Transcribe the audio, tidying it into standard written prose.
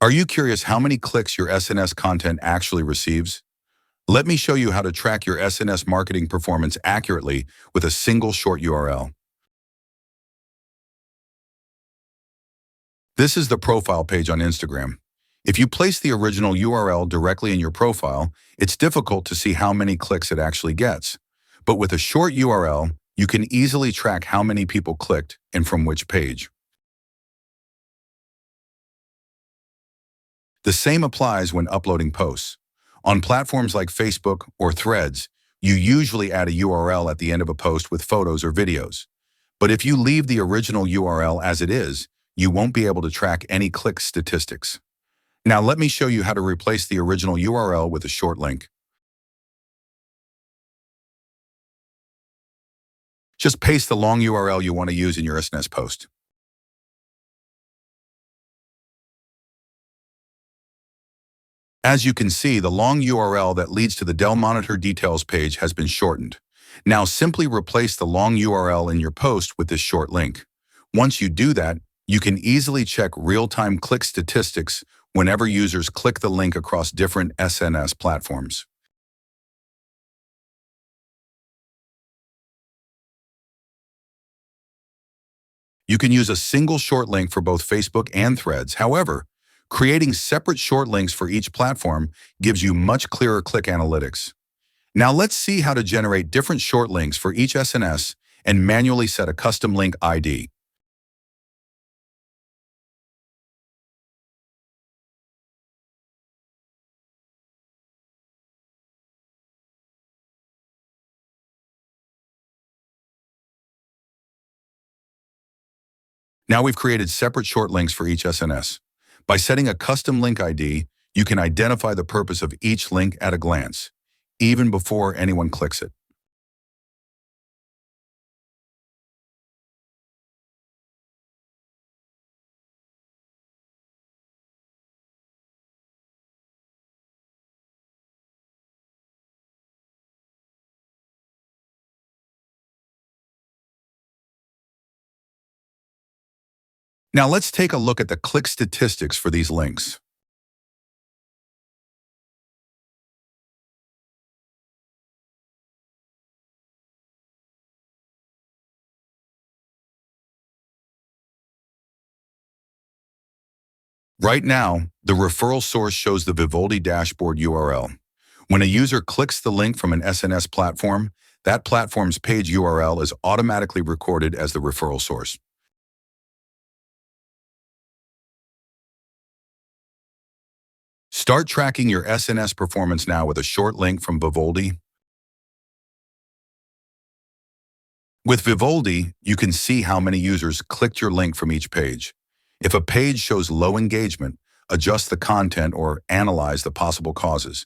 Are you curious how many clicks your SNS content actually receives? Let me show you how to track your SNS marketing performance accurately with a single short URL. This is the profile page on Instagram. If you place the original URL directly in your profile, it's difficult to see how many clicks it actually gets. But with a short URL, you can easily track how many people clicked and from which page. The same applies when uploading posts. On platforms like Facebook or Threads, you usually add a URL at the end of a post with photos or videos. But if you leave the original URL as it is, you won't be able to track any click statistics. Now let me show you how to replace the original URL with a short link. Just paste the long URL you want to use in your SNS post. As you can see, the long URL that leads to the Dell Monitor Details page has been shortened. Now simply replace the long URL in your post with this short link. Once you do that, you can easily check real-time click statistics whenever users click the link across different SNS platforms. You can use a single short link for both Facebook and Threads. However, creating separate short links for each platform gives you much clearer click analytics. Now let's see how to generate different short links for each SNS and manually set a custom link ID. Now we've created separate short links for each SNS. By setting a custom link ID, you can identify the purpose of each link at a glance, even before anyone clicks it. Now let's take a look at the click statistics for these links. Right now, the referral source shows the Vivaldi dashboard URL. When a user clicks the link from an SNS platform, that platform's page URL is automatically recorded as the referral source. Start tracking your SNS performance now with a short link from Vivaldi. With Vivaldi, you can see how many users clicked your link from each page. If a page shows low engagement, adjust the content or analyze the possible causes.